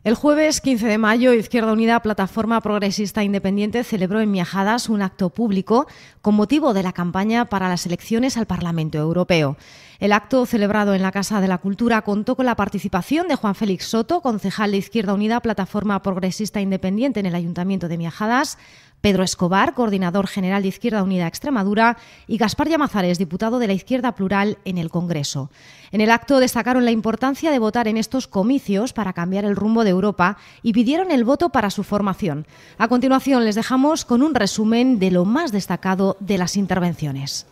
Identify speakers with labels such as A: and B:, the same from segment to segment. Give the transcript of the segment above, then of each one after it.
A: El jueves 15 de mayo, Izquierda Unida, Plataforma Progresista Independiente, celebró en Miajadas un acto público con motivo de la campaña para las elecciones al Parlamento Europeo. El acto, celebrado en la Casa de la Cultura, contó con la participación de Juan Félix Soto, concejal de Izquierda Unida, Plataforma Progresista Independiente en el Ayuntamiento de Miajadas, Pedro Escobar, coordinador general de Izquierda Unida Extremadura, y Gaspar Llamazares, diputado de la Izquierda Plural en el Congreso. En el acto destacaron la importancia de votar en estos comicios para cambiar el rumbo de Europa y pidieron el voto para su formación. A continuación les dejamos con un resumen de lo más destacado de las intervenciones.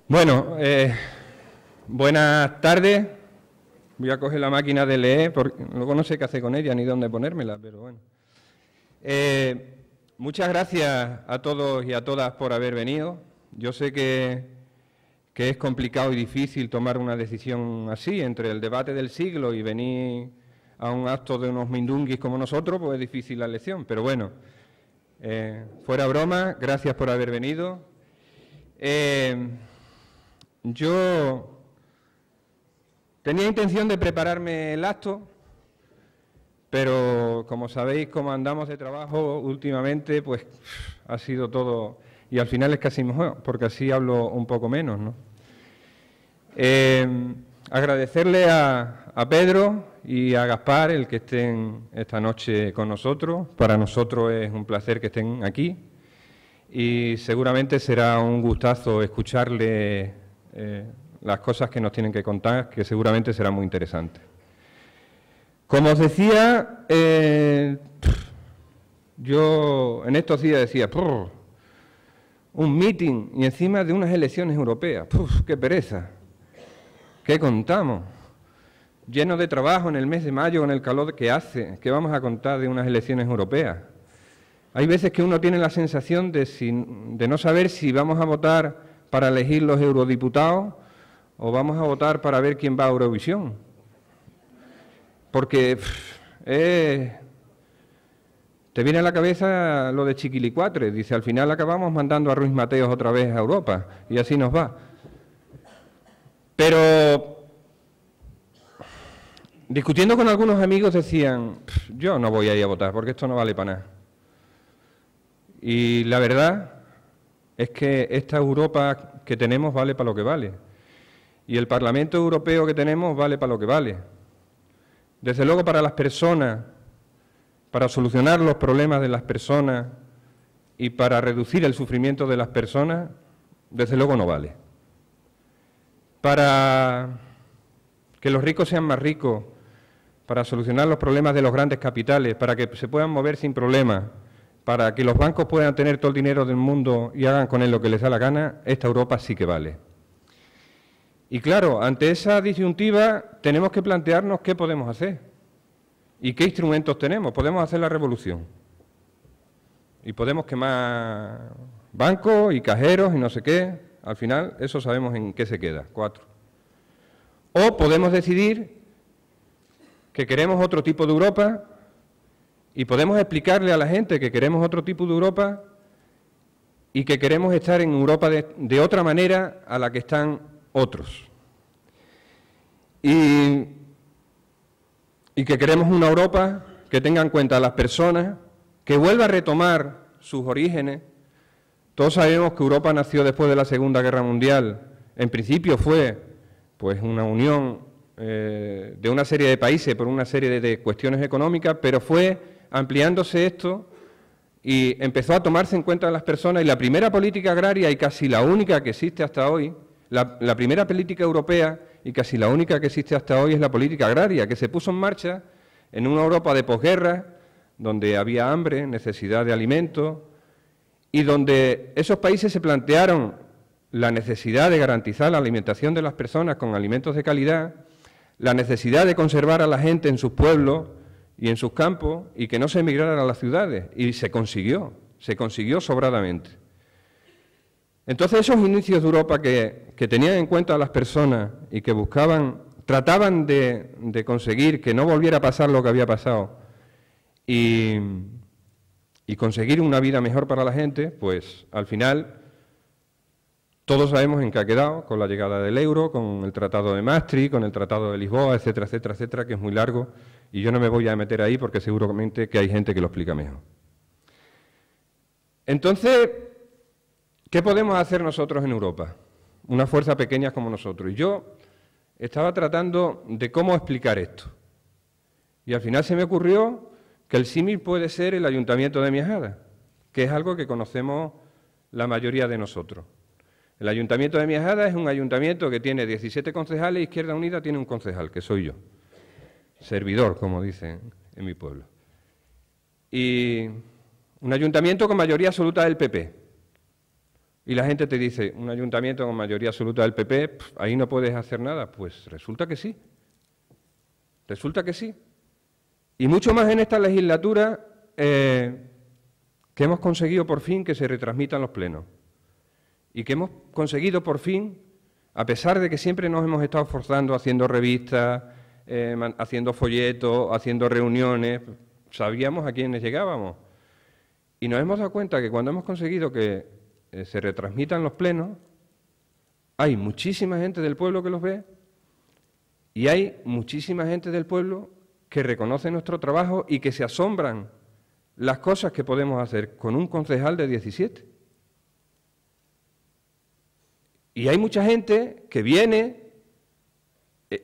B: Bueno, buenas tardes. Voy a coger la máquina de leer, porque luego no sé qué hacer con ella ni dónde ponérmela, pero bueno. Muchas gracias a todos y a todas por haber venido. Yo sé que es complicado y difícil tomar una decisión así, entre el debate del siglo y venir a un acto de unos mindunguis como nosotros, pues es difícil la elección. Pero bueno, fuera broma, gracias por haber venido. Yo tenía intención de prepararme el acto, pero como sabéis cómo andamos de trabajo últimamente, pues ha sido todo, y al final es casi mejor, porque así hablo un poco menos, ¿no? Agradecerle a Pedro y a Gaspar el que estén esta noche con nosotros. Para nosotros es un placer que estén aquí y seguramente será un gustazo escucharle las cosas que nos tienen que contar, que seguramente será muy interesante. Como os decía, yo en estos días decía, un meeting y encima de unas elecciones europeas, qué pereza, qué contamos, lleno de trabajo en el mes de mayo con el calor que hace, qué vamos a contar de unas elecciones europeas. Hay veces que uno tiene la sensación de no saber si vamos a votar para elegir los eurodiputados o vamos a votar para ver quién va a Eurovisión. Porque te viene a la cabeza lo de Chiquilicuatre, dice, al final acabamos mandando a Ruiz Mateos otra vez a Europa, y así nos va. Pero, discutiendo con algunos amigos decían, yo no voy a ir a votar porque esto no vale para nada. Y la verdad es que esta Europa que tenemos vale para lo que vale. Y el Parlamento Europeo que tenemos vale para lo que vale. Desde luego para las personas, para solucionar los problemas de las personas y para reducir el sufrimiento de las personas, desde luego no vale. Para que los ricos sean más ricos, para solucionar los problemas de los grandes capitales, para que se puedan mover sin problemas, para que los bancos puedan tener todo el dinero del mundo y hagan con él lo que les da la gana, esta Europa sí que vale. Y claro, ante esa disyuntiva tenemos que plantearnos qué podemos hacer y qué instrumentos tenemos. Podemos hacer la revolución y podemos quemar bancos y cajeros y no sé qué. Al final, eso sabemos en qué se queda, 4. O podemos decidir que queremos otro tipo de Europa y podemos explicarle a la gente que queremos otro tipo de Europa y que queremos estar en Europa de otra manera a la que están otros. Y que queremos una Europa que tenga en cuenta a las personas, que vuelva a retomar sus orígenes. Todos sabemos que Europa nació después de la Segunda Guerra Mundial. En principio fue pues una unión de una serie de países por una serie de cuestiones económicas, pero fue ampliándose esto y empezó a tomarse en cuenta a las personas, y la primera política agraria, y casi la única que existe hasta hoy, la primera política europea y casi la única que existe hasta hoy es la política agraria, que se puso en marcha en una Europa de posguerra, donde había hambre, necesidad de alimentos, y donde esos países se plantearon la necesidad de garantizar la alimentación de las personas con alimentos de calidad, la necesidad de conservar a la gente en sus pueblos y en sus campos y que no se emigraran a las ciudades, y se consiguió sobradamente. Entonces esos inicios de Europa que tenían en cuenta a las personas y que trataban de conseguir que no volviera a pasar lo que había pasado y conseguir una vida mejor para la gente, pues al final Todos sabemos en qué ha quedado con la llegada del euro, con el Tratado de Maastricht, con el Tratado de Lisboa, etcétera, etcétera, etcétera, que es muy largo y yo no me voy a meter ahí porque seguramente que hay gente que lo explica mejor. Entonces, ¿qué podemos hacer nosotros en Europa? Una fuerza pequeña como nosotros. Y yo estaba tratando de cómo explicar esto. Y al final se me ocurrió que el símil puede ser el Ayuntamiento de Miajada, que es algo que conocemos la mayoría de nosotros. El Ayuntamiento de Miajada es un ayuntamiento que tiene 17 concejales, Izquierda Unida tiene un concejal, que soy yo. Servidor, como dicen en mi pueblo. Y un ayuntamiento con mayoría absoluta del PP. Y la gente te dice, un ayuntamiento con mayoría absoluta del PP, ahí no puedes hacer nada. Pues resulta que sí. Resulta que sí. Y mucho más en esta legislatura que hemos conseguido por fin que se retransmitan los plenos. Y que hemos conseguido por fin, a pesar de que siempre nos hemos estado forzando haciendo revistas, haciendo folletos, haciendo reuniones, sabíamos a quiénes llegábamos. Y nos hemos dado cuenta que cuando hemos conseguido que se retransmitan los plenos, hay muchísima gente del pueblo que los ve y hay muchísima gente del pueblo que reconoce nuestro trabajo y que se asombran las cosas que podemos hacer con un concejal de 17. Y hay mucha gente que viene,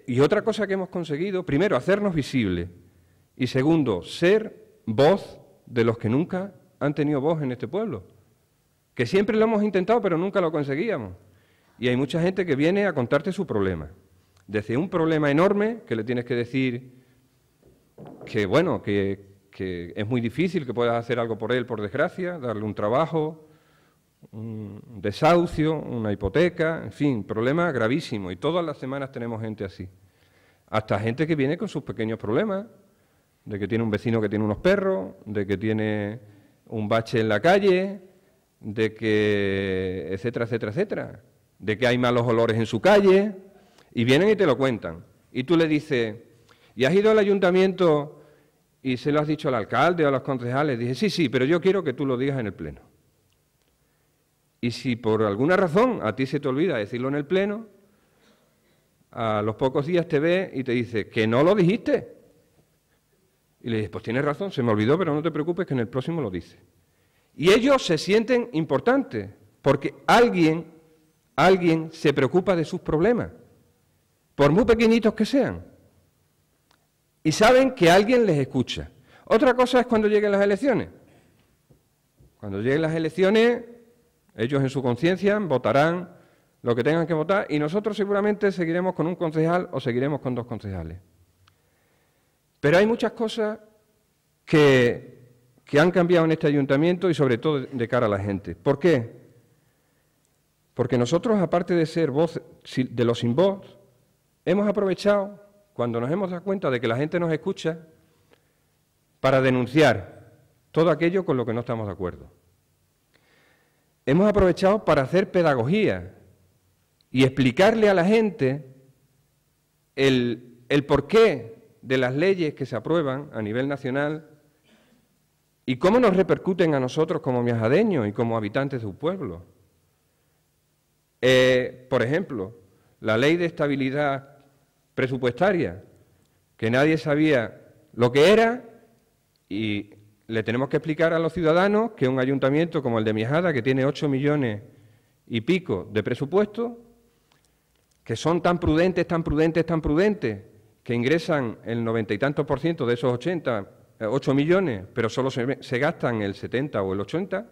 B: y otra cosa que hemos conseguido, primero, hacernos visibles, y segundo, ser voz de los que nunca han tenido voz en este pueblo, que siempre lo hemos intentado pero nunca lo conseguíamos. Y hay mucha gente que viene a contarte su problema, desde un problema enorme que le tienes que decir que, bueno, que es muy difícil, que puedas hacer algo por él, por desgracia, darle un trabajo, un desahucio, una hipoteca, en fin, problemas gravísimos. Y todas las semanas tenemos gente así. Hasta gente que viene con sus pequeños problemas, de que tiene un vecino que tiene unos perros, de que tiene un bache en la calle, de que, etcétera, etcétera, etcétera, de que hay malos olores en su calle, y vienen y te lo cuentan. Y tú le dices, ¿y has ido al ayuntamiento y se lo has dicho al alcalde o a los concejales? Dije, sí, sí, pero yo quiero que tú lo digas en el pleno. Y si por alguna razón a ti se te olvida decirlo en el pleno, a los pocos días te ve y te dice, que no lo dijiste. Y le dices, pues tienes razón, se me olvidó, pero no te preocupes que en el próximo lo dice. Y ellos se sienten importantes, porque alguien se preocupa de sus problemas, por muy pequeñitos que sean. Y saben que alguien les escucha. Otra cosa es cuando lleguen las elecciones. Cuando lleguen las elecciones, ellos en su conciencia votarán lo que tengan que votar y nosotros seguramente seguiremos con un concejal o seguiremos con 2 concejales. Pero hay muchas cosas que han cambiado en este ayuntamiento y sobre todo de cara a la gente. ¿Por qué? Porque nosotros, aparte de ser voz de los sin voz, hemos aprovechado, cuando nos hemos dado cuenta de que la gente nos escucha, para denunciar todo aquello con lo que no estamos de acuerdo. Hemos aprovechado para hacer pedagogía y explicarle a la gente el porqué de las leyes que se aprueban a nivel nacional y cómo nos repercuten a nosotros como miajadeños y como habitantes de un pueblo. Por ejemplo, la ley de estabilidad presupuestaria, que nadie sabía lo que era y le tenemos que explicar a los ciudadanos que un ayuntamiento como el de Miajada, que tiene 8 millones y pico de presupuesto, que son tan prudentes, que ingresan el 90 y tantos % de esos 8 millones, pero solo se gastan el 70 o el 80,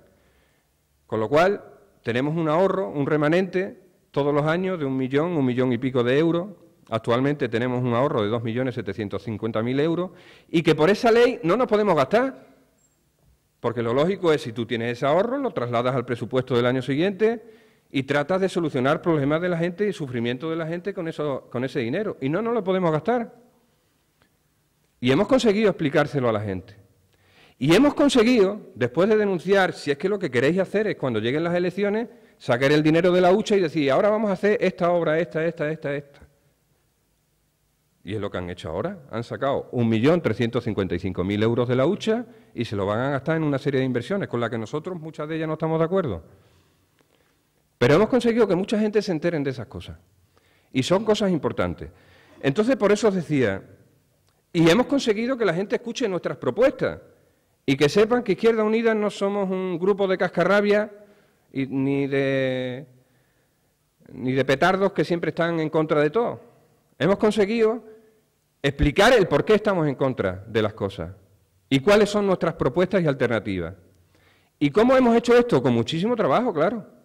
B: con lo cual tenemos un ahorro, un remanente, todos los años de 1 millón y pico de euros. Actualmente tenemos un ahorro de 2.750.000 euros y que por esa ley no nos podemos gastar. Porque lo lógico es, si tú tienes ese ahorro, lo trasladas al presupuesto del año siguiente y tratas de solucionar problemas de la gente y sufrimiento de la gente con ese dinero. Y no nos lo podemos gastar. Y hemos conseguido explicárselo a la gente. Y hemos conseguido, después de denunciar, si es que lo que queréis hacer es cuando lleguen las elecciones, sacar el dinero de la hucha y decir, ahora vamos a hacer esta obra, esta. Y es lo que han hecho ahora. Han sacado 1.355.000 euros de la hucha y se lo van a gastar en una serie de inversiones con las que nosotros, muchas de ellas, no estamos de acuerdo. Pero hemos conseguido que mucha gente se entere de esas cosas. Y son cosas importantes. Entonces, por eso os decía, y hemos conseguido que la gente escuche nuestras propuestas y que sepan que Izquierda Unida no somos un grupo de cascarrabias ni de petardos que siempre están en contra de todo. Hemos conseguido explicar el por qué estamos en contra de las cosas y cuáles son nuestras propuestas y alternativas. ¿Y cómo hemos hecho esto? Con muchísimo trabajo, claro.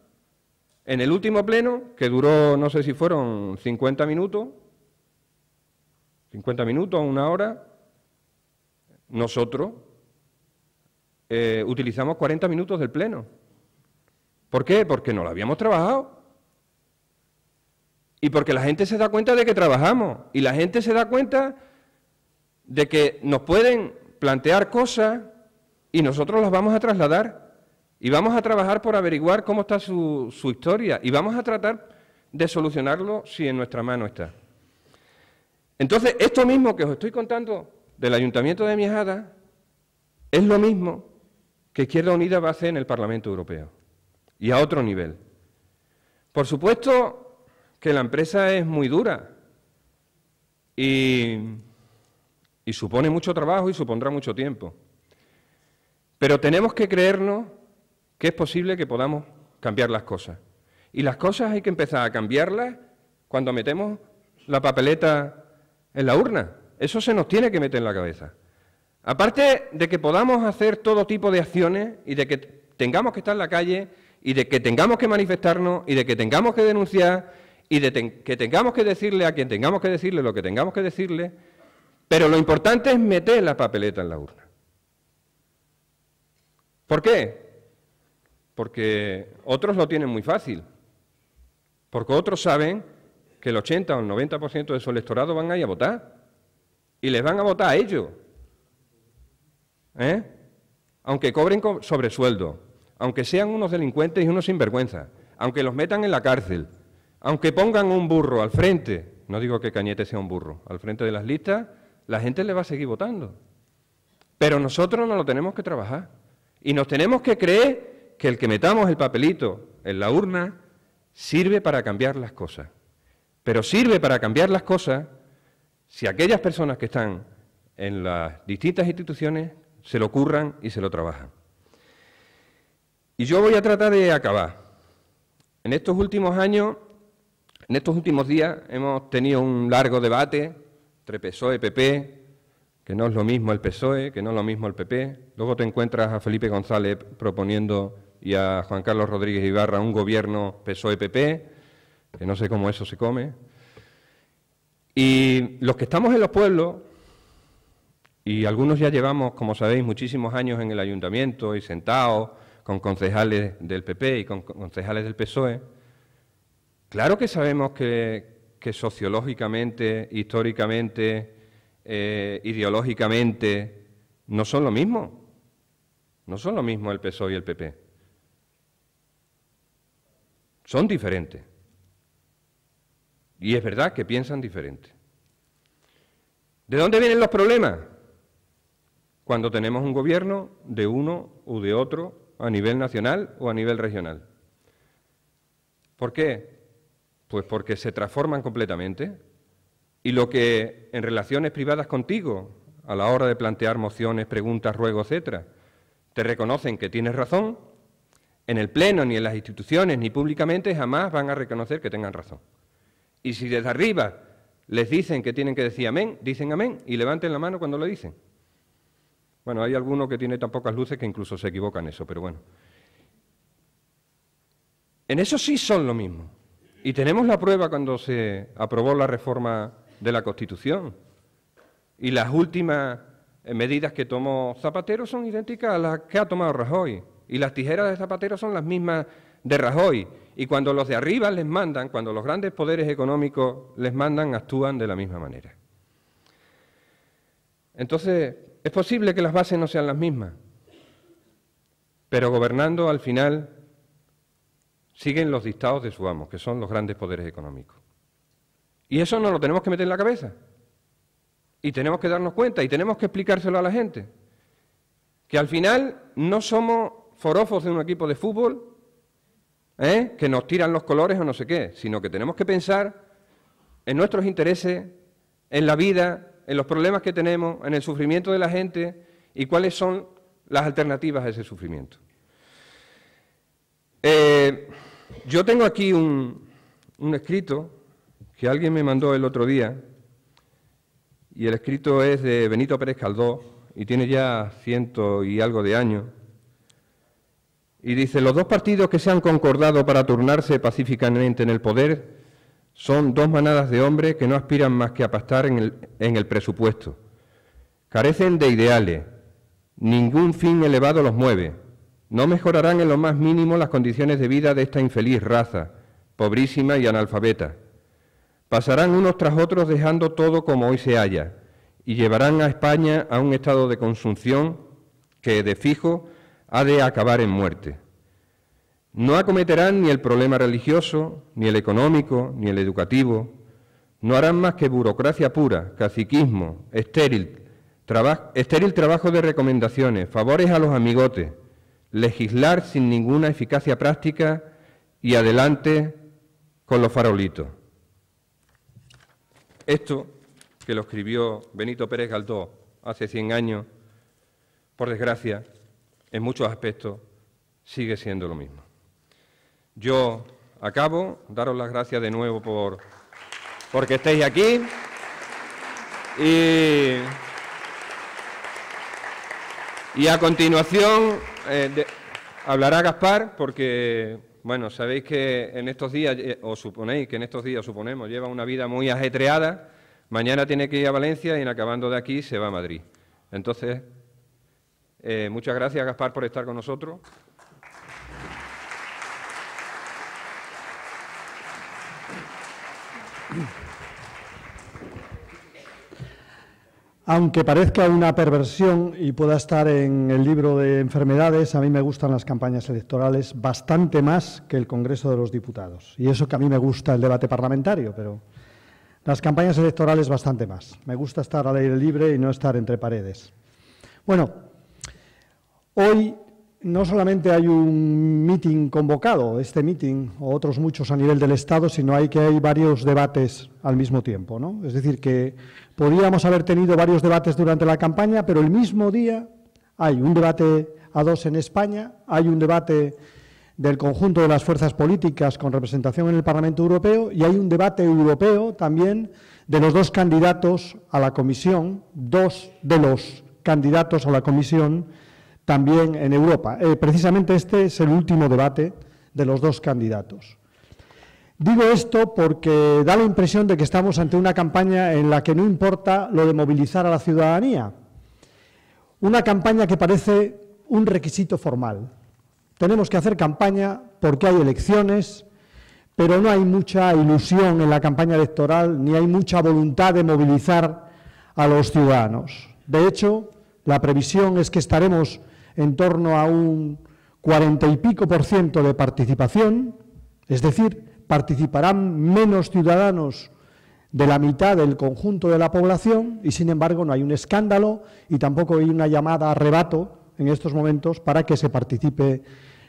B: En el último pleno, que duró, no sé si fueron 50 minutos, una hora, nosotros utilizamos 40 minutos del pleno. ¿Por qué? Porque no lo habíamos trabajado. Y porque la gente se da cuenta de que trabajamos. Y la gente se da cuenta de que nos pueden plantear cosas y nosotros las vamos a trasladar. Y vamos a trabajar por averiguar cómo está su historia. Y vamos a tratar de solucionarlo si en nuestra mano está. Entonces, esto mismo que os estoy contando del Ayuntamiento de Miajadas es lo mismo que Izquierda Unida va a hacer en el Parlamento Europeo. Y a otro nivel. Por supuesto que la empresa es muy dura y supone mucho trabajo y supondrá mucho tiempo. Pero tenemos que creernos que es posible que podamos cambiar las cosas. Y las cosas hay que empezar a cambiarlas cuando metemos la papeleta en la urna. Eso se nos tiene que meter en la cabeza. Aparte de que podamos hacer todo tipo de acciones y de que tengamos que estar en la calle y de que tengamos que manifestarnos y de que tengamos que denunciar y de que tengamos que decirle a quien tengamos que decirle lo que tengamos que decirle, pero lo importante es meter la papeleta en la urna. ¿Por qué? Porque otros lo tienen muy fácil, porque otros saben que el 80 o el 90% de su electorado van a ir a votar y les van a votar a ellos, aunque cobren sobresueldo, aunque sean unos delincuentes y unos sinvergüenzas, aunque los metan en la cárcel, aunque pongan un burro al frente, no digo que Cañete sea un burro, al frente de las listas, la gente le va a seguir votando. Pero nosotros nos lo tenemos que trabajar y nos tenemos que creer que el que metamos el papelito en la urna sirve para cambiar las cosas. Pero sirve para cambiar las cosas si aquellas personas que están en las distintas instituciones se lo curran y se lo trabajan. Y yo voy a tratar de acabar. En estos últimos años, en estos últimos días, hemos tenido un largo debate entre PSOE y PP, que no es lo mismo el PSOE, que no es lo mismo el PP. Luego te encuentras a Felipe González proponiendo y a Juan Carlos Rodríguez Ibarra un gobierno PSOE-PP, que no sé cómo eso se come. Y los que estamos en los pueblos, y algunos ya llevamos, como sabéis, muchísimos años en el ayuntamiento y sentados con concejales del PP y con concejales del PSOE, claro que sabemos que sociológicamente, históricamente, ideológicamente, no son lo mismo. No son lo mismo el PSOE y el PP. Son diferentes. Y es verdad que piensan diferente. ¿De dónde vienen los problemas? Cuando tenemos un gobierno de uno u de otro a nivel nacional o a nivel regional. ¿Por qué? Pues porque se transforman completamente y lo que en relaciones privadas contigo, a la hora de plantear mociones, preguntas, ruegos, etcétera, te reconocen que tienes razón, en el Pleno, ni en las instituciones, ni públicamente, jamás van a reconocer que tengan razón. Y si desde arriba les dicen que tienen que decir amén, dicen amén y levanten la mano cuando lo dicen. Bueno, hay alguno que tiene tan pocas luces que incluso se equivoca en eso, pero bueno. En eso sí son lo mismo. Y tenemos la prueba cuando se aprobó la reforma de la Constitución. Y las últimas medidas que tomó Zapatero son idénticas a las que ha tomado Rajoy. Y las tijeras de Zapatero son las mismas de Rajoy. Y cuando los de arriba les mandan, cuando los grandes poderes económicos les mandan, actúan de la misma manera. Entonces, es posible que las bases no sean las mismas, pero gobernando al final siguen los dictados de su amo, que son los grandes poderes económicos. Y eso nos lo tenemos que meter en la cabeza. Y tenemos que darnos cuenta y tenemos que explicárselo a la gente. Que al final no somos forofos de un equipo de fútbol, que nos tiran los colores o no sé qué, sino que tenemos que pensar en nuestros intereses, en la vida, en los problemas que tenemos, en el sufrimiento de la gente y cuáles son las alternativas a ese sufrimiento. Yo tengo aquí un escrito que alguien me mandó el otro día, y el escrito es de Benito Pérez Galdós, y tiene ya 100 y algo de años, y dice: los dos partidos que se han concordado para turnarse pacíficamente en el poder son dos manadas de hombres que no aspiran más que a pastar en el presupuesto. Carecen de ideales, ningún fin elevado los mueve. No mejorarán en lo más mínimo las condiciones de vida de esta infeliz raza, pobrísima y analfabeta. Pasarán unos tras otros dejando todo como hoy se halla y llevarán a España a un estado de consunción que, de fijo, ha de acabar en muerte. No acometerán ni el problema religioso, ni el económico, ni el educativo. No harán más que burocracia pura, caciquismo, estéril trabajo de recomendaciones, favores a los amigotes, legislar sin ninguna eficacia práctica y adelante con los farolitos. Esto, que lo escribió Benito Pérez Galdós hace 100 años, por desgracia, en muchos aspectos, sigue siendo lo mismo. Yo acabo, daros las gracias de nuevo porque estéis aquí y a continuación hablará Gaspar, porque, bueno, sabéis que en estos días, suponemos, lleva una vida muy ajetreada. Mañana tiene que ir a Valencia y acabando de aquí se va a Madrid. Entonces, muchas gracias, Gaspar, por estar con nosotros.
C: Aunque parezca una perversión y pueda estar en el libro de enfermedades, a mí me gustan las campañas electorales bastante más que el Congreso de los Diputados. Y eso que a mí me gusta el debate parlamentario, pero las campañas electorales bastante más. Me gusta estar al aire libre y no estar entre paredes. Bueno, hoy no solamente hay un meeting convocado, este meeting, o otros muchos a nivel del Estado, sino hay varios debates al mismo tiempo, ¿no? Es decir, que podríamos haber tenido varios debates durante la campaña, pero el mismo día hay un debate a dos en España, hay un debate del conjunto de las fuerzas políticas con representación en el Parlamento Europeo y hay un debate europeo también de los dos candidatos a la Comisión, dos de los candidatos a la Comisión también en Europa. Precisamente este es el último debate de los dos candidatos. Digo esto porque da la impresión de que estamos ante una campaña en la que no importa lo de movilizar a la ciudadanía. Una campaña que parece un requisito formal. Tenemos que hacer campaña porque hay elecciones, pero no hay mucha ilusión en la campaña electoral ni hay mucha voluntad de movilizar a los ciudadanos. De hecho, la previsión es que estaremos en torno a un 40 y pico % de participación, es decir, participarán menos ciudadanos de la mitad del conjunto de la población y, sin embargo, no hay un escándalo y tampoco hay una llamada a arrebato en estos momentos para que se participe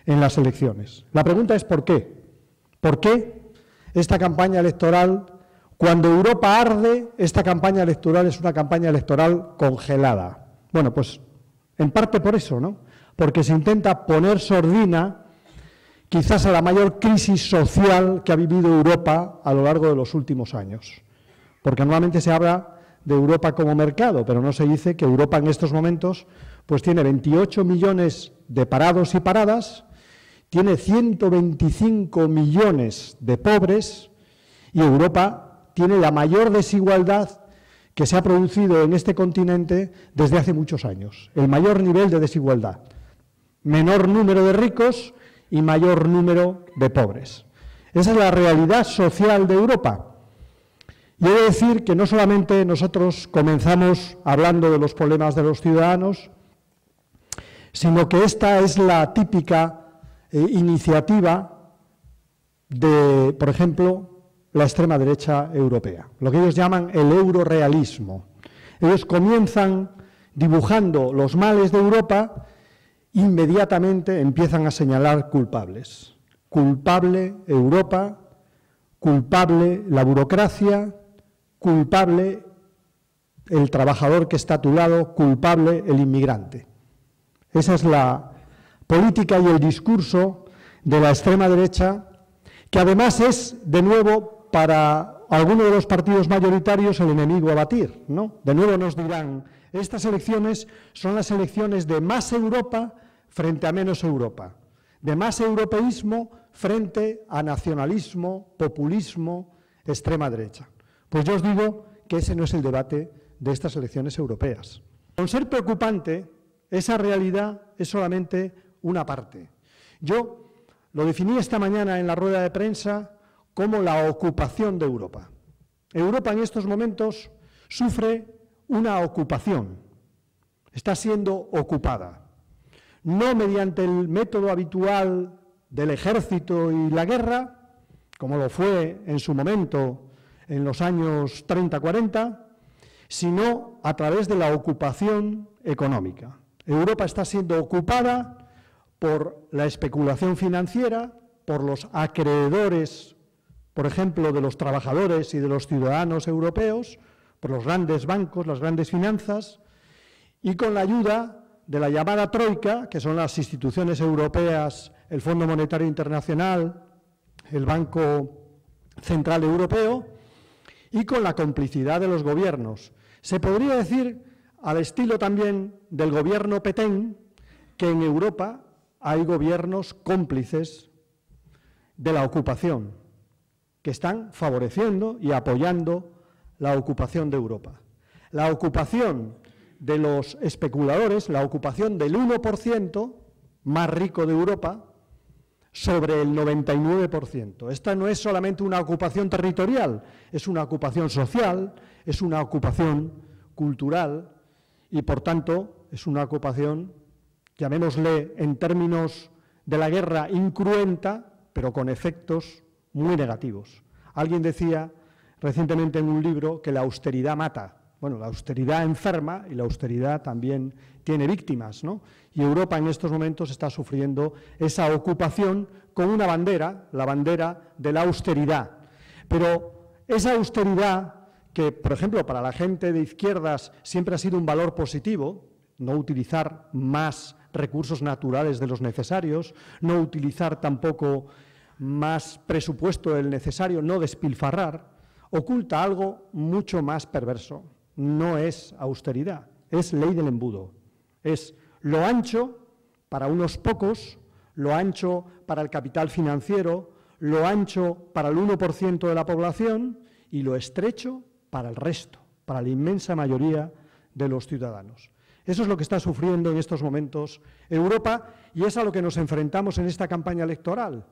C: en las elecciones. La pregunta es ¿por qué? ¿Por qué esta campaña electoral, cuando Europa arde, esta campaña electoral es una campaña electoral congelada? Bueno, pues en parte por eso, ¿no? Porque se intenta poner sordina quizás a la mayor crisis social que ha vivido Europa a lo largo de los últimos años. Porque normalmente se habla de Europa como mercado, pero no se dice que Europa en estos momentos pues tiene 28 millones de parados y paradas, tiene 125 millones de pobres y Europa tiene la mayor desigualdad que se ha producido en este continente desde hace muchos años. El mayor nivel de desigualdad, menor número de ricos y mayor número de pobres. Esa es la realidad social de Europa. Y he de decir que no solamente nosotros comenzamos hablando de los problemas de los ciudadanos, sino que esta es la típica iniciativa de, por ejemplo, la extrema derecha europea, lo que ellos llaman el eurorealismo. Ellos comienzan dibujando los males de Europa, inmediatamente empiezan a señalar culpables. culpable Europa, culpable la burocracia, culpable el trabajador que está a tu lado, culpable el inmigrante. Esa es la política y el discurso de la extrema derecha, que además es, de nuevo, para alguno de los partidos mayoritarios el enemigo a batir, ¿no? De nuevo nos dirán, estas elecciones son las elecciones de más Europa frente a menos Europa, de más europeísmo frente a nacionalismo, populismo, extrema derecha. Pues yo os digo que ese no es el debate de estas elecciones europeas. Con ser preocupante, esa realidad es solamente una parte. Yo lo definí esta mañana en la rueda de prensa como la ocupación de Europa. Europa en estos momentos sufre una ocupación, está siendo ocupada, no mediante el método habitual del ejército y la guerra, como lo fue en su momento en los años 30-40, sino a través de la ocupación económica. Europa está siendo ocupada por la especulación financiera, por los acreedores, por ejemplo, de los trabajadores y de los ciudadanos europeos, por los grandes bancos, las grandes finanzas, y con la ayuda de la llamada Troika, que son las instituciones europeas, el Fondo Monetario Internacional, el Banco Central Europeo, y con la complicidad de los gobiernos. Se podría decir, al estilo también del gobierno Petén, que en Europa hay gobiernos cómplices de la ocupación, que están favoreciendo y apoyando la ocupación de Europa. La ocupación de los especuladores, la ocupación del 1% más rico de Europa sobre el 99%. Esta no es solamente una ocupación territorial, es una ocupación social, es una ocupación cultural y, por tanto, es una ocupación, llamémosle en términos de la guerra, incruenta, pero con efectos muy negativos. Alguien decía recientemente en un libro que la austeridad mata. Bueno, la austeridad enferma y la austeridad también tiene víctimas, ¿no? Y Europa en estos momentos está sufriendo esa ocupación con una bandera, la bandera de la austeridad. Pero esa austeridad que, por ejemplo, para la gente de izquierdas siempre ha sido un valor positivo, no utilizar más recursos naturales de los necesarios, no utilizar tampoco más presupuesto del necesario, no despilfarrar, oculta algo mucho más perverso. No es austeridad, es ley del embudo. Es lo ancho para unos pocos, lo ancho para el capital financiero, lo ancho para el 1% de la población y lo estrecho para el resto, para la inmensa mayoría de los ciudadanos. Eso es lo que está sufriendo en estos momentos Europa y es a lo que nos enfrentamos en esta campaña electoral.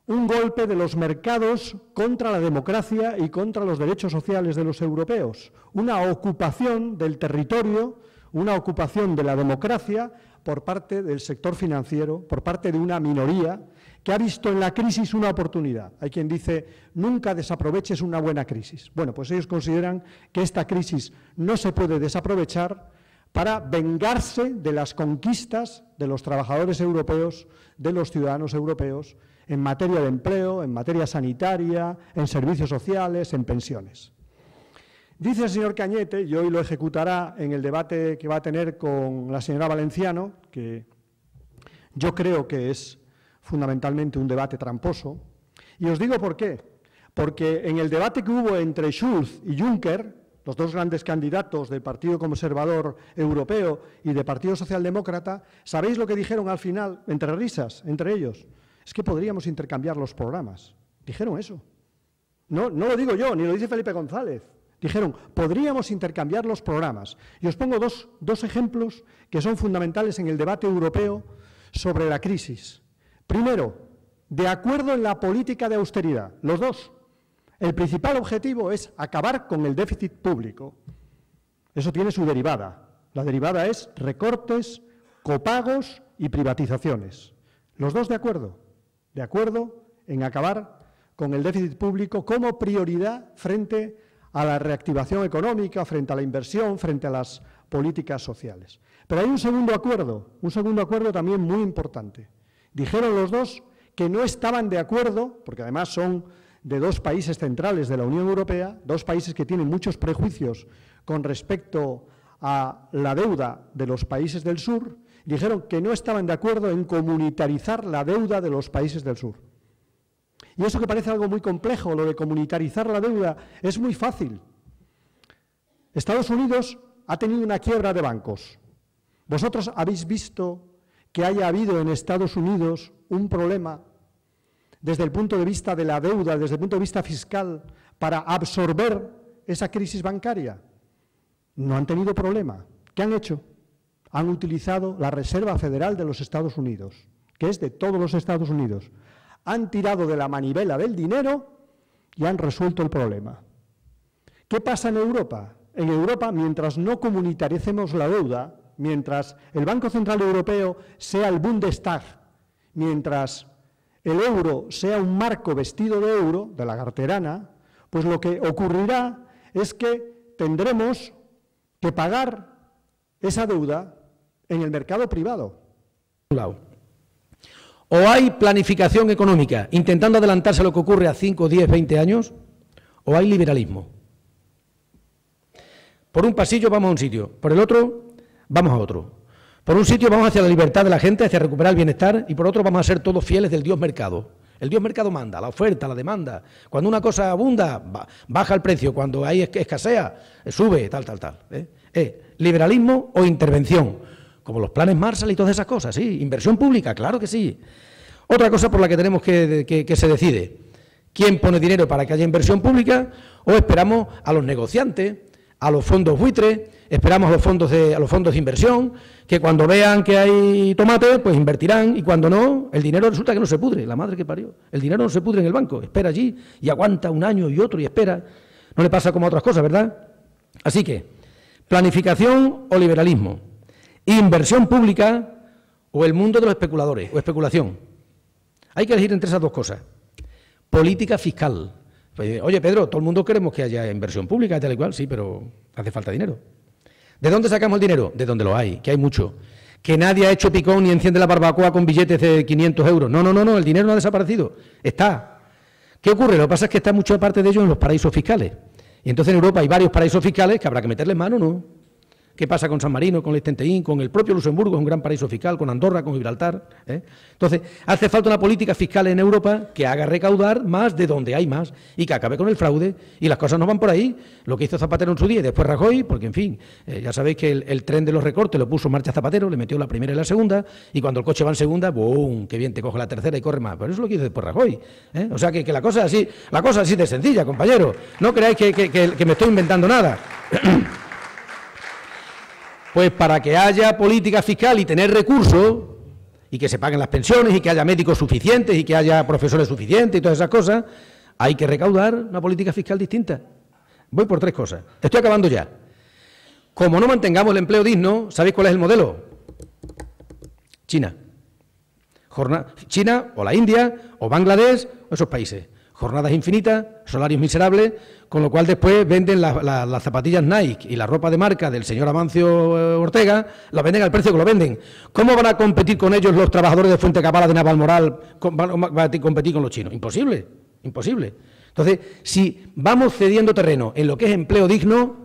C: Un golpe de los mercados contra la democracia y contra los derechos sociales de los europeos. Una ocupación del territorio, una ocupación de la democracia por parte del sector financiero, por parte de una minoría que ha visto en la crisis una oportunidad. Hay quien dice, nunca desaproveches una buena crisis. Bueno, pues ellos consideran que esta crisis no se puede desaprovechar para vengarse de las conquistas de los trabajadores europeos, de los ciudadanos europeos, en materia de empleo, en materia sanitaria, en servicios sociales, en pensiones. Dice el señor Cañete, y hoy lo ejecutará en el debate que va a tener con la señora Valenciano, que yo creo que es fundamentalmente un debate tramposo, y os digo por qué. Porque en el debate que hubo entre Schulz y Juncker, los dos grandes candidatos del Partido Conservador Europeo y del Partido Socialdemócrata, ¿sabéis lo que dijeron al final, entre risas, entre ellos? Es que podríamos intercambiar los programas. Dijeron eso. No lo digo yo, ni lo dice Felipe González. Dijeron, podríamos intercambiar los programas. Y os pongo dos ejemplos que son fundamentales en el debate europeo sobre la crisis. Primero, de acuerdo en la política de austeridad. Los dos. El principal objetivo es acabar con el déficit público. Eso tiene su derivada. La derivada es recortes, copagos y privatizaciones. Los dos de acuerdo en acabar con el déficit público como prioridad frente a la reactivación económica, frente a la inversión, frente a las políticas sociales. Pero hay un segundo acuerdo también muy importante. Dijeron los dos que no estaban de acuerdo, porque además son de dos países centrales de la Unión Europea, dos países que tienen muchos prejuicios con respecto a la deuda de los países del sur, dijeron que no estaban de acuerdo en comunitarizar la deuda de los países del sur. Y eso que parece algo muy complejo, lo de comunitarizar la deuda, es muy fácil. Estados Unidos ha tenido una quiebra de bancos. ¿Vosotros habéis visto que haya habido en Estados Unidos un problema desde el punto de vista de la deuda, desde el punto de vista fiscal, para absorber esa crisis bancaria? No han tenido problema. ¿Qué han hecho? Han utilizado la Reserva Federal de los Estados Unidos, que es de todos los Estados Unidos. Han tirado de la manivela del dinero y han resuelto el problema. ¿Qué pasa en Europa? En Europa, mientras no comunitaricemos la deuda, mientras el Banco Central Europeo sea el Bundestag, mientras el euro sea un marco vestido de euro, de la carterana, pues lo que ocurrirá es que tendremos que pagar esa deuda en el mercado privado.
D: O hay planificación económica intentando adelantarse a lo que ocurre a 5, 10, 20 años, o hay liberalismo. Por un pasillo vamos a un sitio, por el otro vamos a otro. Por un sitio vamos hacia la libertad de la gente, hacia recuperar el bienestar, y por otro vamos a ser todos fieles del Dios mercado. El Dios mercado manda, la oferta, la demanda. Cuando una cosa abunda, baja el precio. Cuando hay escasea, sube, tal. Liberalismo o intervención, como los planes Marshall y todas esas cosas, sí. Inversión pública, claro que sí. Otra cosa por la que tenemos que se decide. ¿Quién pone dinero para que haya inversión pública? ¿O esperamos a los negociantes, a los fondos buitres, esperamos a los fondos de inversión, que cuando vean que hay tomate, pues invertirán, y cuando no, el dinero resulta que no se pudre, la madre que parió. El dinero no se pudre en el banco, espera allí y aguanta un año y otro y espera. No le pasa como a otras cosas, ¿verdad? Así que, planificación o liberalismo, inversión pública o el mundo de los especuladores o especulación. Hay que elegir entre esas dos cosas. Política fiscal. Pues, oye, Pedro, todo el mundo queremos que haya inversión pública, tal y cual, sí, pero hace falta dinero. ¿De dónde sacamos el dinero? De donde lo hay, que hay mucho. Que nadie ha hecho picón ni enciende la barbacoa con billetes de 500 euros. No, el dinero no ha desaparecido, está. ¿Qué ocurre? Lo que pasa es que está mucha parte de ello en los paraísos fiscales. Y entonces en Europa hay varios paraísos fiscales que habrá que meterles mano, ¿no? ¿Qué pasa con San Marino, con Liechtenstein, con el propio Luxemburgo, es un gran paraíso fiscal, con Andorra, con Gibraltar? Entonces, hace falta una política fiscal en Europa que haga recaudar más de donde hay más y que acabe con el fraude, y las cosas no van por ahí. Lo que hizo Zapatero en su día y después Rajoy, porque en fin, ya sabéis que el tren de los recortes lo puso en marcha Zapatero, le metió la primera y la segunda, y cuando el coche va en segunda, ¡boom!, qué bien, te coge la tercera y corre más. Pero eso es lo que hizo después Rajoy. O sea que la cosa es así de sencilla, compañero. No creáis que me estoy inventando nada. Pues para que haya política fiscal y tener recursos, y que se paguen las pensiones, y que haya médicos suficientes, y que haya profesores suficientes, y todas esas cosas, hay que recaudar una política fiscal distinta. Voy por 3 cosas. Estoy acabando ya. Como no mantengamos el empleo digno, ¿sabéis cuál es el modelo? China. China, o la India, o Bangladesh, o esos países. Jornadas infinitas, salarios miserables, con lo cual después venden las zapatillas Nike y la ropa de marca del señor Amancio Ortega, la venden al precio que lo venden. ¿Cómo van a competir con ellos los trabajadores de Fuentecavala, de Navalmoral, van a competir con los chinos? Imposible, imposible. Entonces, si vamos cediendo terreno en lo que es empleo digno,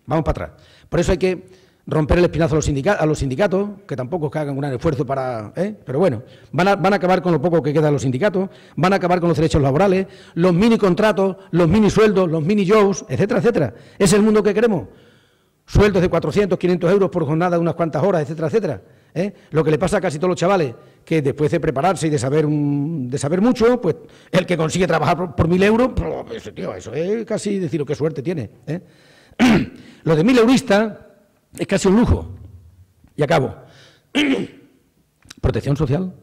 D: vamos para atrás. Por eso hay que romper el espinazo a los sindicatos, que tampoco hagan un gran esfuerzo para... Pero bueno, van a acabar con lo poco que queda de los sindicatos, van a acabar con los derechos laborales, los mini contratos, los mini sueldos, los mini jobs, etcétera, etcétera. ¿Es el mundo que queremos? Sueldos de 400, 500 euros por jornada de unas cuantas horas, etcétera, etcétera. Lo que le pasa a casi todos los chavales, que después de prepararse y de saber mucho, pues el que consigue trabajar por 1.000 euros, pues, tío, eso es casi decir qué suerte tiene. Lo de 1.000 euristas es casi un lujo. Y acabo. Protección social.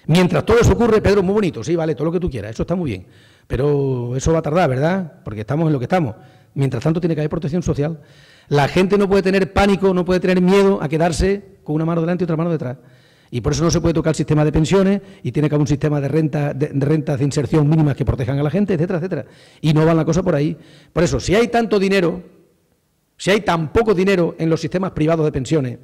D: Mientras todo eso ocurre, Pedro, muy bonito, sí, vale, todo lo que tú quieras, eso está muy bien. Pero eso va a tardar, ¿verdad? Porque estamos en lo que estamos. Mientras tanto tiene que haber protección social. La gente no puede tener pánico, no puede tener miedo a quedarse con una mano delante y otra mano detrás. Y por eso no se puede tocar el sistema de pensiones, y tiene que haber un sistema de rentas de inserción mínimas que protejan a la gente, etcétera, etcétera. Y no va la cosa por ahí. Por eso, si hay tanto dinero, si hay tan poco dinero en los sistemas privados de pensiones,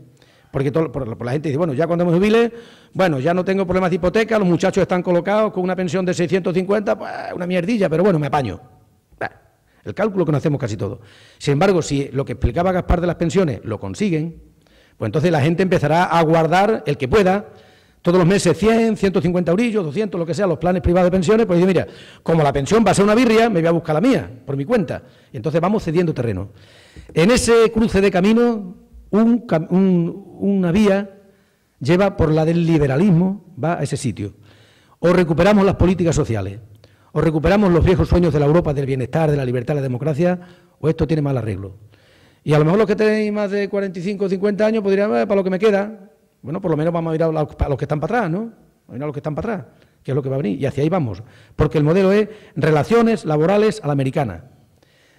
D: Porque por la gente dice, bueno, ya cuando me jubile, bueno, ya no tengo problemas de hipoteca, los muchachos están colocados con una pensión de 650, pues una mierdilla, pero bueno, me apaño. El cálculo que no hacemos casi todo. Sin embargo, si lo que explicaba Gaspar de las pensiones lo consiguen, pues entonces la gente empezará a guardar el que pueda, todos los meses 100, 150 eurillos, 200, lo que sea, los planes privados de pensiones, pues dice, mira, como la pensión va a ser una birria, me voy a buscar la mía, por mi cuenta. Y entonces vamos cediendo terreno. En ese cruce de camino, una vía lleva por la del liberalismo, va a ese sitio. O recuperamos las políticas sociales, o recuperamos los viejos sueños de la Europa del bienestar, de la libertad, de la democracia, o esto tiene mal arreglo. Y a lo mejor los que tenéis más de 45 o 50 años podrían, para lo que me queda, bueno, por lo menos vamos a ir a los que están para atrás, ¿no? A ir a los que están para atrás, que es lo que va a venir, y hacia ahí vamos. Porque el modelo es relaciones laborales a la americana.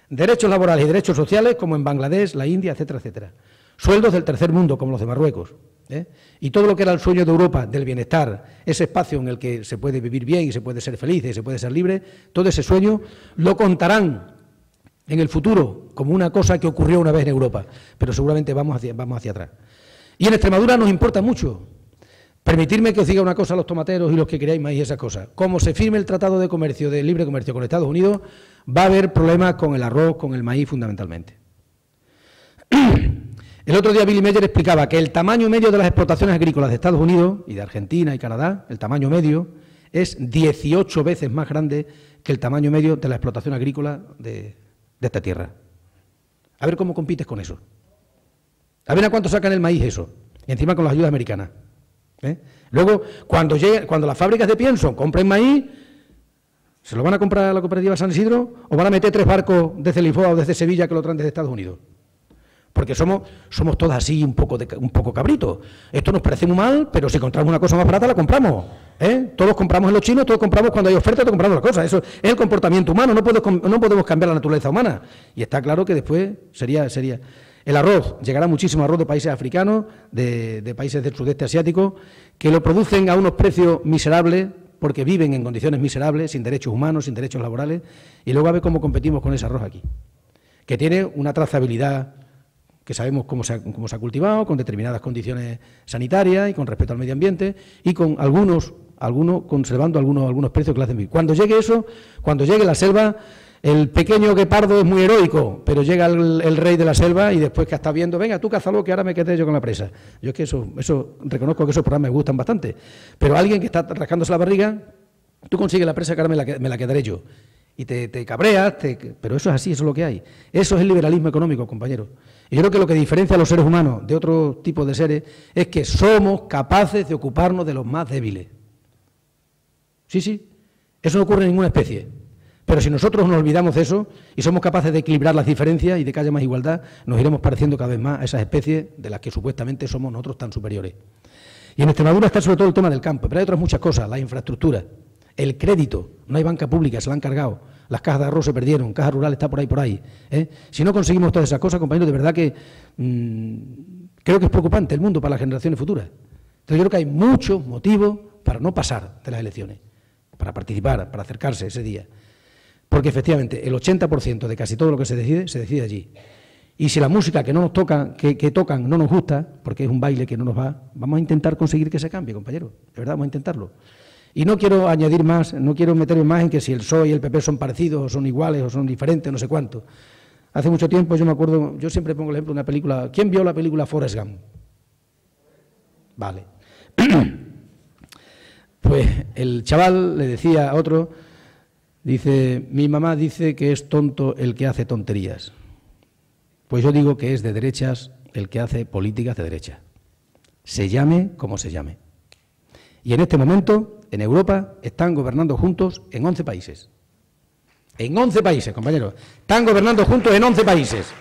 D: Derechos laborales y derechos sociales como en Bangladesh, la India, etcétera, etcétera. Sueldos del tercer mundo como los de Marruecos. Y todo lo que era el sueño de Europa, del bienestar, ese espacio en el que se puede vivir bien y se puede ser feliz y se puede ser libre, todo ese sueño lo contarán en el futuro como una cosa que ocurrió una vez en Europa, pero seguramente vamos hacia atrás. Y en Extremadura nos importa mucho. Permitidme que os diga una cosa a los tomateros y los que queráis maíz y esas cosas. Como se firme el Tratado de Comercio, de Libre Comercio con Estados Unidos, va a haber problemas con el arroz, con el maíz fundamentalmente. El otro día Billy Meyer explicaba que el tamaño medio de las exportaciones agrícolas de Estados Unidos y de Argentina y Canadá, el tamaño medio, es 18 veces más grande que el tamaño medio de la explotación agrícola de esta tierra. A ver cómo compites con eso. A ver a cuánto sacan el maíz eso, y encima con las ayudas americanas. Luego, cuando las fábricas de pienso compren maíz, ¿se lo van a comprar a la cooperativa San Isidro o van a meter 3 barcos desde Lisboa o desde Sevilla que lo traen desde Estados Unidos? Porque somos todos así un poco cabritos. Esto nos parece muy mal, pero si encontramos una cosa más barata la compramos. Todos compramos en los chinos, todos compramos cuando hay oferta, todos compramos las cosas. Eso es el comportamiento humano, no podemos cambiar la naturaleza humana. Y está claro que después sería... El arroz, llegará muchísimo arroz de países africanos, de países del sudeste asiático, que lo producen a unos precios miserables, porque viven en condiciones miserables, sin derechos humanos, sin derechos laborales, y luego a ver cómo competimos con ese arroz aquí, que tiene una trazabilidad que sabemos cómo se ha cultivado, con determinadas condiciones sanitarias y con respeto al medio ambiente, y con algunos conservando algunos precios que le hacen vivir. Cuando llegue eso, cuando llegue la selva, el pequeño guepardo es muy heroico, pero llega el rey de la selva y después que está viendo, venga, tú cázalo que ahora me quedé yo con la presa. Yo es que eso reconozco que esos programas me gustan bastante, pero alguien que está rascándose la barriga, tú consigues la presa que ahora me la quedaré yo. Y te cabreas, pero eso es así, eso es lo que hay. Eso es el liberalismo económico, compañeros. Y yo creo que lo que diferencia a los seres humanos de otro tipo de seres es que somos capaces de ocuparnos de los más débiles. Sí, eso no ocurre en ninguna especie. Pero si nosotros nos olvidamos de eso y somos capaces de equilibrar las diferencias y de que haya más igualdad, nos iremos pareciendo cada vez más a esas especies de las que supuestamente somos nosotros tan superiores. Y en Extremadura está sobre todo el tema del campo, pero hay otras muchas cosas, la infraestructura, el crédito, no hay banca pública, se la han cargado, las cajas de arroz se perdieron, Caja Rural está por ahí. Si no conseguimos todas esas cosas, compañeros, de verdad que creo que es preocupante el mundo para las generaciones futuras. Entonces yo creo que hay muchos motivos para no pasar de las elecciones, para participar, para acercarse ese día. Porque efectivamente el 80% de casi todo lo que se decide allí. Y si la música que no nos toca, que tocan no nos gusta, porque es un baile que no nos va, vamos a intentar conseguir que se cambie, compañero. De verdad, vamos a intentarlo. Y no quiero añadir más, no quiero meterme más en que si el PSOE y el PP son parecidos, o son iguales, o son diferentes, no sé cuánto. Hace mucho tiempo yo me acuerdo, yo siempre pongo el ejemplo de una película. ¿Quién vio la película Forrest Gump? Vale. Pues el chaval le decía a otro, dice, mi mamá dice que es tonto el que hace tonterías. Pues yo digo que es de derechas el que hace políticas de derecha. Se llame como se llame. Y en este momento, en Europa, están gobernando juntos en 11 países. En 11 países, compañeros. Están gobernando juntos en 11 países.